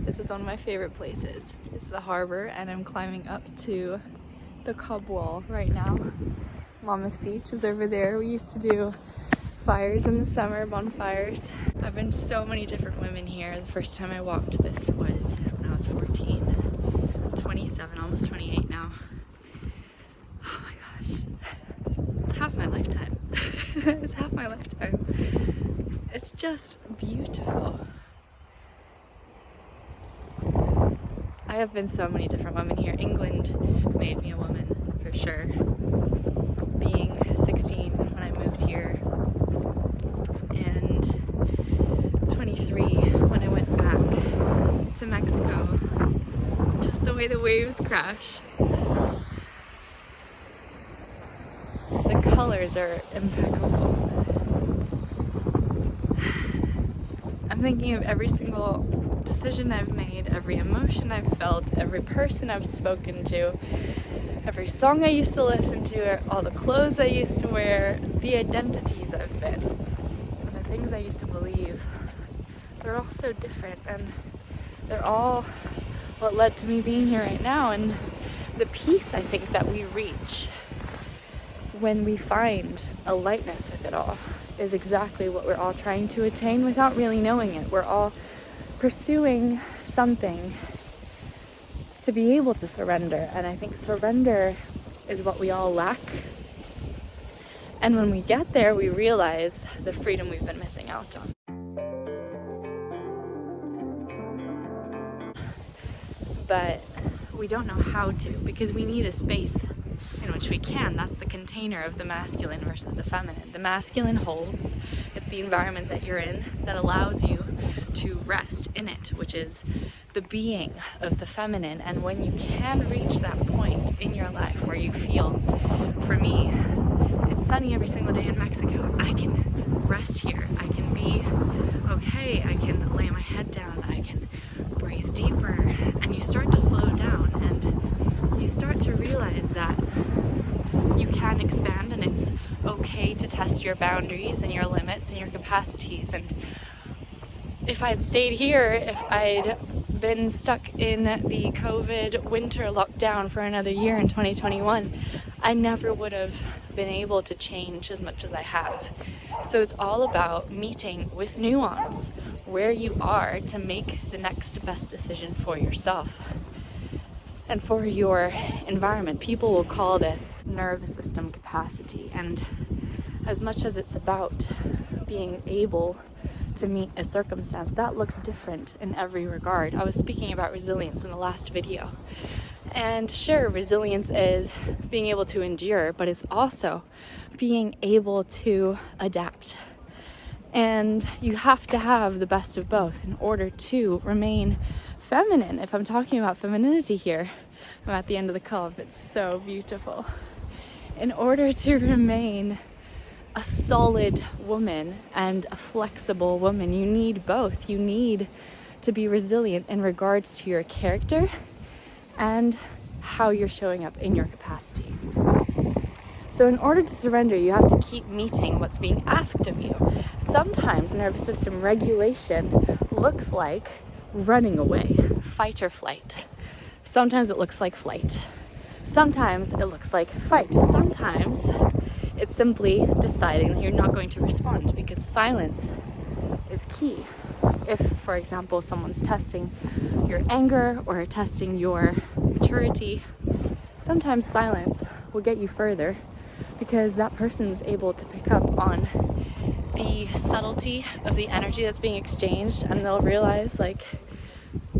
This is one of my favorite places. It's the harbor, and I'm climbing up to the Cub Wall right now. Monmouth Beach is over there. We used to do fires in the summer, bonfires. I've been to so many different women here. The first time I walked this was when I was 14. I'm 27, almost 28 now. Oh my gosh. It's half my lifetime. It's half my lifetime. It's just beautiful. I have been so many different women here. England made me a woman, for sure. Being 16 when I moved here, and 23 when I went back to Mexico. Just the way the waves crash. The colors are impeccable. I'm thinking of every single decision I've made, every emotion I've felt, every person I've spoken to, every song I used to listen to, all the clothes I used to wear, the identities I've been, and the things I used to believe. They're all so different, and they're all what led to me being here right now. And the peace I think that we reach when we find a lightness with it all is exactly what we're all trying to attain without really knowing it. We're all pursuing something to be able to surrender, and I think surrender is what we all lack. And when we get there, we realize the freedom we've been missing out on. But we don't know how to, because we need a space in which we can. That's the container of the masculine versus the feminine. The masculine holds, it's the environment that you're in that allows you to rest in it, which is the being of the feminine. And when you can reach that point in your life where you feel, for me, it's sunny every single day in Mexico. I can rest here. I can be okay. I can lay my head down. I can breathe deeper. And you start to slow down, and you start to realize that you can expand, and it's okay to test your boundaries and your limits and your capacities. And if I'd stayed here, if I'd been stuck in the COVID winter lockdown for another year in 2021, I never would have been able to change as much as I have. So it's all about meeting with nuance where you are to make the next best decision for yourself and for your environment. People will call this nervous system capacity, and as much as it's about being able to meet a circumstance, that looks different in every regard. I was speaking about resilience in the last video, and sure, resilience is being able to endure, but it's also being able to adapt. And you have to have the best of both in order to remain feminine. If I'm talking about femininity here, I'm at the end of the cove. It's so beautiful. In order to remain a solid woman and a flexible woman, you need both. You need to be resilient in regards to your character and how you're showing up in your capacity. So in order to surrender, you have to keep meeting what's being asked of you. Sometimes nervous system regulation looks like running away, fight or flight. Sometimes it looks like flight. Sometimes it looks like fight. Sometimes it's simply deciding that you're not going to respond, because silence is key. If, for example, someone's testing your anger or testing your maturity, sometimes silence will get you further, because that person's able to pick up on the subtlety of the energy that's being exchanged, and they'll realize like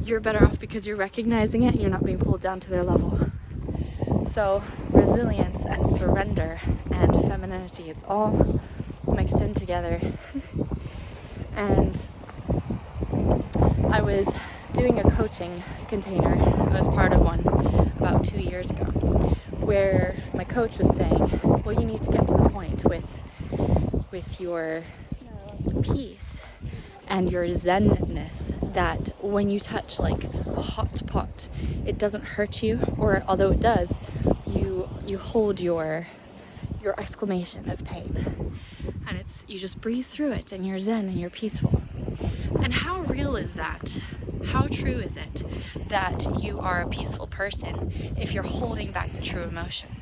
you're better off because you're recognizing it and you're not being pulled down to their level. So resilience and surrender and femininity, it's all mixed in together. And I was doing a coaching container. I was part of one about 2 years ago, where my coach was saying, well, you need to get to the point with your peace and your zenness that when you touch like a hot pot, it doesn't hurt you, or although it does, you hold your exclamation of pain, and you just breathe through it, and you're zen and you're peaceful. And how real is that? How true is it that you are a peaceful person if you're holding back the true emotion?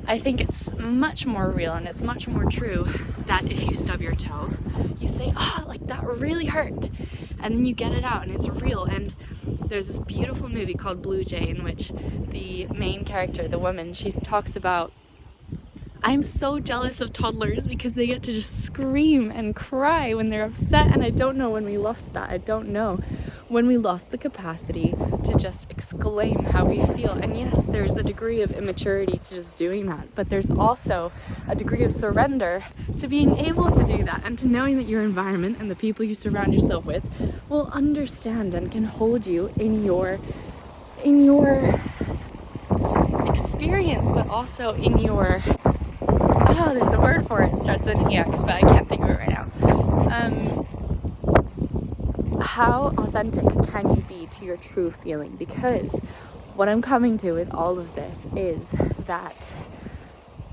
I think it's much more real and it's much more true that if you stub your toe, you say, oh, like that really hurt. And then you get it out and it's real. And there's this beautiful movie called Blue Jay in which the main character, the woman, she talks about, I'm so jealous of toddlers because they get to just scream and cry when they're upset, and I don't know when we lost that. I don't know when we lost the capacity to just exclaim how we feel. And yes, there's a degree of immaturity to just doing that, but there's also a degree of surrender to being able to do that and to knowing that your environment and the people you surround yourself with will understand and can hold you in your experience, but also in your there's a word for it. It starts with an EX, but I can't think of it right now. How authentic can you be to your true feeling? Because what I'm coming to with all of this is that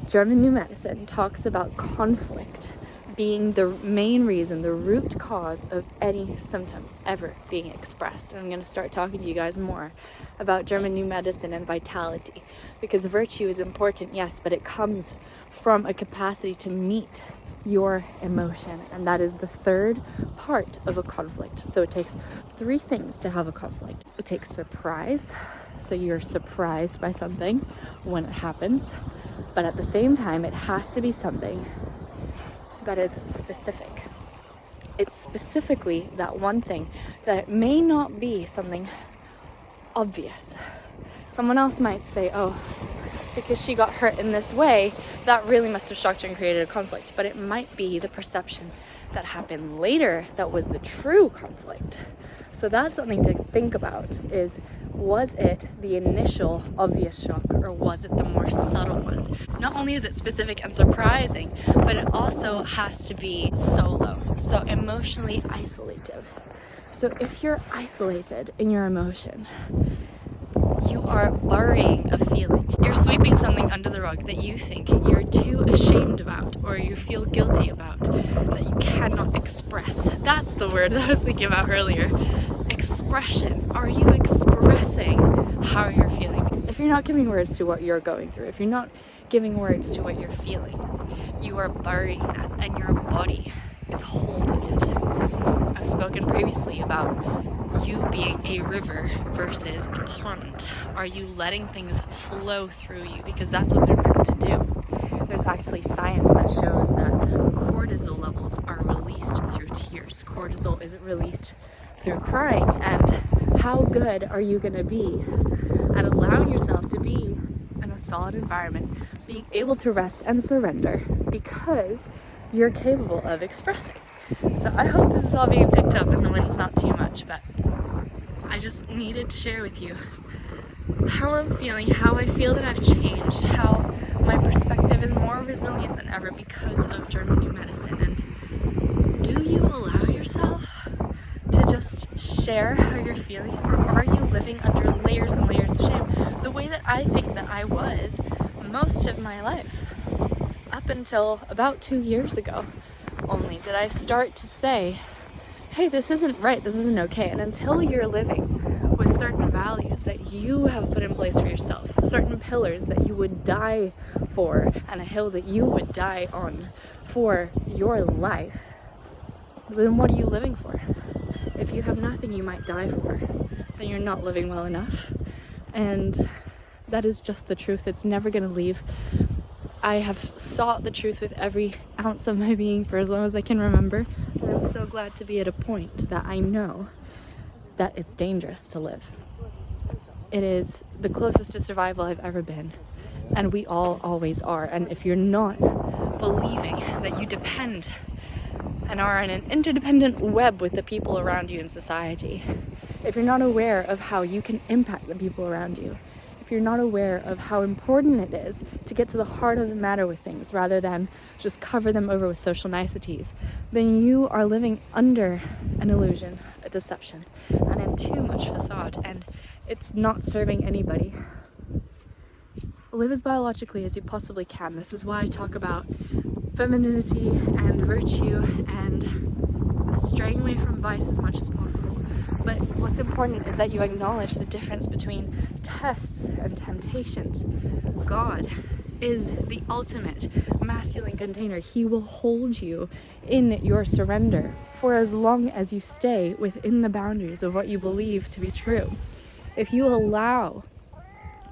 German New Medicine talks about conflict being the main reason, the root cause of any symptom ever being expressed. And I'm going to start talking to you guys more about German New Medicine and vitality, because virtue is important, yes, but it comes from a capacity to meet your emotion, and that is the third part of a conflict. So it takes three things to have a conflict. It takes surprise, so you're surprised by something when it happens, but at the same time it has to be something that is specific. It's specifically that one thing that it may not be something obvious. Someone else might say, oh, because she got hurt in this way, that really must have shocked her and created a conflict. But it might be the perception that happened later that was the true conflict. So that's something to think about, is, was it the initial obvious shock, or was it the more subtle one? Not only is it specific and surprising, but it also has to be solo, so emotionally isolative. So if you're isolated in your emotion, you are burying a feeling. You're sweeping something under the rug that you think you're too ashamed about, or you feel guilty about, that you cannot express. That's the word that I was thinking about earlier. Expression. Are you expressing how you're feeling? If you're not giving words to what you're going through, if you're not giving words to what you're feeling, you are burying that, and your body is holding it. I've spoken previously about you being a river versus a pond. Are you letting things flow through you? Because that's what they're meant to do. There's actually science that shows that cortisol levels are released through tears. Cortisol isn't released through crying. And how good are you going to be at allowing yourself to be in a solid environment, being able to rest and surrender because you're capable of expressing? So I hope this is all being picked up and the wind's not too much, but I just needed to share with you how I'm feeling, how I feel that I've changed, how my perspective is more resilient than ever because of German New Medicine. And do you allow yourself to just share how you're feeling, or are you living under layers and layers of shame? The way that I think that I was most of my life, up until about 2 years ago. Only did I start to say, hey, this isn't right, this isn't okay. And until you're living with certain values that you have put in place for yourself, certain pillars that you would die for, and a hill that you would die on for your life, then what are you living for? If you have nothing you might die for, then you're not living well enough. And that is just the truth. It's never going to leave. I have sought the truth with every ounce of my being for as long as I can remember, and I'm so glad to be at a point that I know that it's dangerous to live. It is the closest to survival I've ever been, and we all always are. And if you're not believing that you depend and are in an interdependent web with the people around you in society, if you're not aware of how you can impact the people around you, if you're not aware of how important it is to get to the heart of the matter with things rather than just cover them over with social niceties, then you are living under an illusion, a deception, and in too much facade, and it's not serving anybody. Live as biologically as you possibly can. This is why I talk about femininity and virtue and straying away from vice as much as possible. But what's important is that you acknowledge the difference between tests and temptations. God is the ultimate masculine container. He will hold you in your surrender for as long as you stay within the boundaries of what you believe to be true. If you allow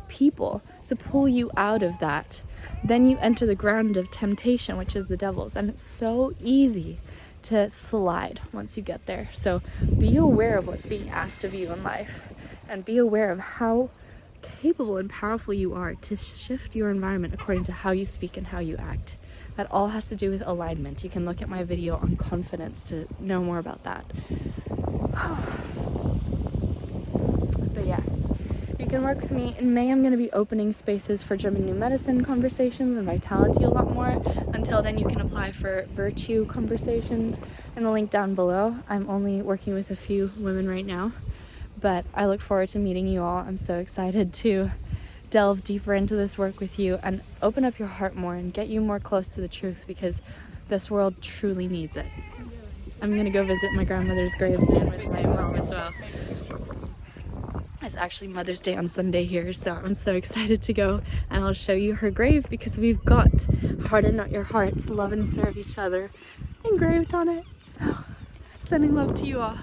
people to pull you out of that, then you enter the ground of temptation, which is the devil's, and it's so easy to slide once you get there. So be aware of what's being asked of you in life, and be aware of how capable and powerful you are to shift your environment according to how you speak and how you act. That all has to do with alignment. You can look at my video on confidence to know more about that. But yeah, you can work with me. In May, I'm going to be opening spaces for German New Medicine conversations and Vitality a lot more. Until then, you can apply for Virtue conversations in the link down below. I'm only working with a few women right now, but I look forward to meeting you all. I'm so excited to delve deeper into this work with you and open up your heart more and get you more close to the truth, because this world truly needs it. I'm going to go visit my grandmother's grave soon with my mom as well. It's actually Mother's Day on Sunday here, so I'm so excited to go, and I'll show you her grave, because we've got harden not your hearts, love and serve each other engraved on it. So sending love to you all.